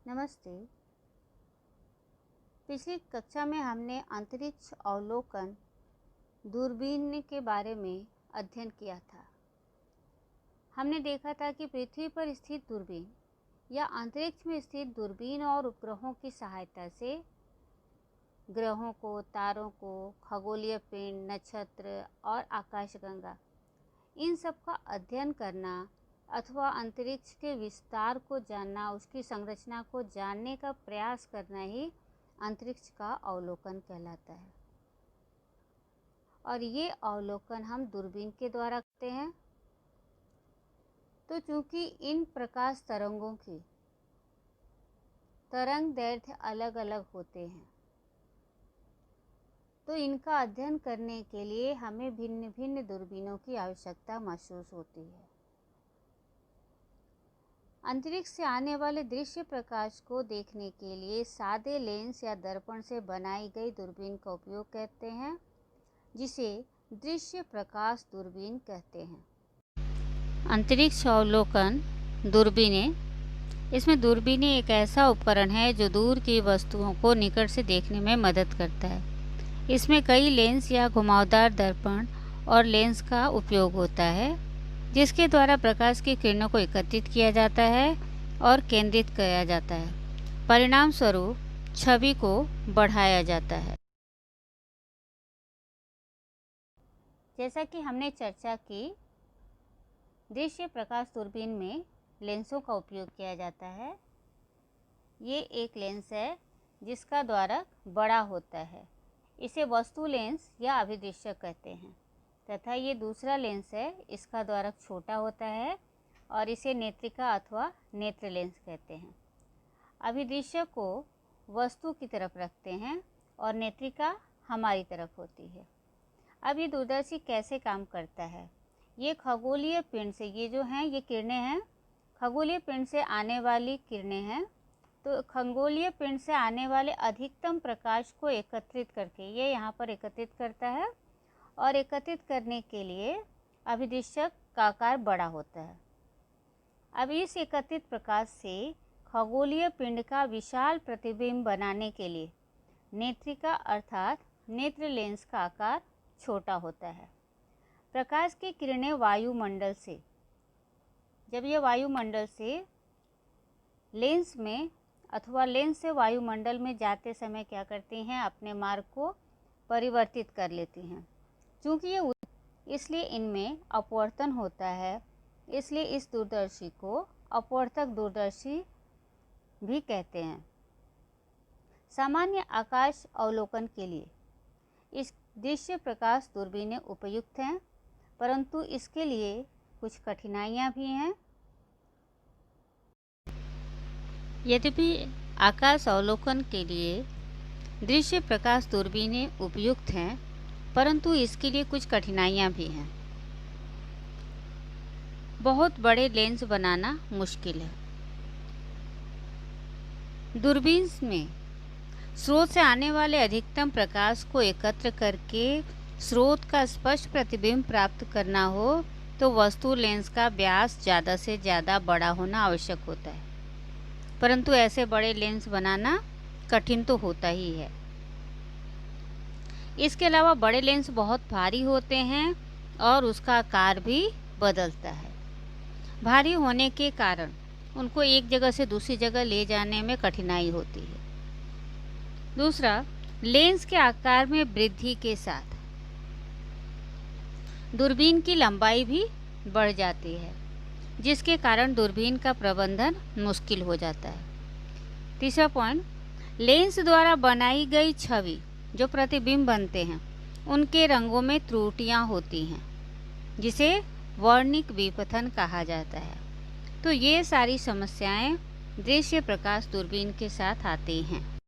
नमस्ते। पिछली कक्षा में हमने अंतरिक्ष अवलोकन दूरबीन के बारे में अध्ययन किया था। हमने देखा था कि पृथ्वी पर स्थित दूरबीन या अंतरिक्ष में स्थित दूरबीन और उपग्रहों की सहायता से ग्रहों को, तारों को, खगोलीय पिंड, नक्षत्र और आकाशगंगा इन सब का अध्ययन करना अथवा अंतरिक्ष के विस्तार को जानना, उसकी संरचना को जानने का प्रयास करना ही अंतरिक्ष का अवलोकन कहलाता है। और ये अवलोकन हम दूरबीन के द्वारा करते हैं। तो चूंकि इन प्रकाश तरंगों की तरंग दैर्ध्य अलग अलग होते हैं, तो इनका अध्ययन करने के लिए हमें भिन्न भिन्न दूरबीनों की आवश्यकता महसूस होती है। अंतरिक्ष से आने वाले दृश्य प्रकाश को देखने के लिए सादे लेंस या दर्पण से बनाई गई दूरबीन का उपयोग करते हैं, जिसे दृश्य प्रकाश दूरबीन कहते हैं। अंतरिक्ष अवलोकन दूरबीनें, इसमें दूरबीनें एक ऐसा उपकरण है जो दूर की वस्तुओं को निकट से देखने में मदद करता है। इसमें कई लेंस या घुमावदार दर्पण और लेंस का उपयोग होता है, जिसके द्वारा प्रकाश की किरणों को एकत्रित किया जाता है और केंद्रित किया जाता है। परिणाम स्वरूप छवि को बढ़ाया जाता है। जैसा कि हमने चर्चा की, दृश्य प्रकाश दूरबीन में लेंसों का उपयोग किया जाता है। ये एक लेंस है जिसका द्वारक बड़ा होता है, इसे वस्तु लेंस या अभिदृश्यक कहते हैं, तथा ये दूसरा लेंस है, इसका द्वारक छोटा होता है और इसे नेत्रिका अथवा नेत्र लेंस कहते हैं। अभिदृश्यक को वस्तु की तरफ रखते हैं और नेत्रिका हमारी तरफ होती है। अब ये दूरदर्शी कैसे काम करता है? ये खगोलीय पिंड से, ये जो हैं ये किरणें हैं, खगोलीय पिंड से आने वाली किरणें हैं। तो खगोलीय पिंड से आने वाले अधिकतम प्रकाश को एकत्रित करके ये यहाँ पर एकत्रित करता है और एकत्रित करने के लिए अभिदृश्यक का आकार बड़ा होता है। अब इस एकत्रित प्रकाश से खगोलीय पिंड का विशाल प्रतिबिंब बनाने के लिए नेत्रिका अर्थात नेत्र लेंस का आकार छोटा होता है। प्रकाश की किरणें वायुमंडल से, जब ये वायुमंडल से लेंस में अथवा लेंस से वायुमंडल में जाते समय क्या करती हैं? अपने मार्ग को परिवर्तित कर लेती हैं। चूँकि ये इसलिए इनमें अपवर्तन होता है, इसलिए इस दूरदर्शी को अपवर्तक दूरदर्शी भी कहते हैं। सामान्य आकाश अवलोकन के लिए इस दृश्य प्रकाश दूरबीनें उपयुक्त हैं, परंतु इसके लिए कुछ कठिनाइयाँ भी हैं। यद्यपि आकाश अवलोकन के लिए दृश्य प्रकाश दूरबीनें उपयुक्त हैं, परंतु इसके लिए कुछ कठिनाइयाँ भी हैं। बहुत बड़े लेंस बनाना मुश्किल है। दूरबीन में स्रोत से आने वाले अधिकतम प्रकाश को एकत्र करके स्रोत का स्पष्ट प्रतिबिंब प्राप्त करना हो, तो वस्तु लेंस का व्यास ज़्यादा से ज़्यादा बड़ा होना आवश्यक होता है, परंतु ऐसे बड़े लेंस बनाना कठिन तो होता ही है। इसके अलावा बड़े लेंस बहुत भारी होते हैं और उसका आकार भी बदलता है। भारी होने के कारण उनको एक जगह से दूसरी जगह ले जाने में कठिनाई होती है। दूसरा, लेंस के आकार में वृद्धि के साथ दूरबीन की लंबाई भी बढ़ जाती है, जिसके कारण दूरबीन का प्रबंधन मुश्किल हो जाता है। तीसरा पॉइंट, लेंस द्वारा बनाई गई छवि जो प्रतिबिंब बनते हैं, उनके रंगों में त्रुटियां होती हैं, जिसे वर्णिक विपथन कहा जाता है। तो ये सारी समस्याएं दृश्य प्रकाश दूरबीन के साथ आती हैं।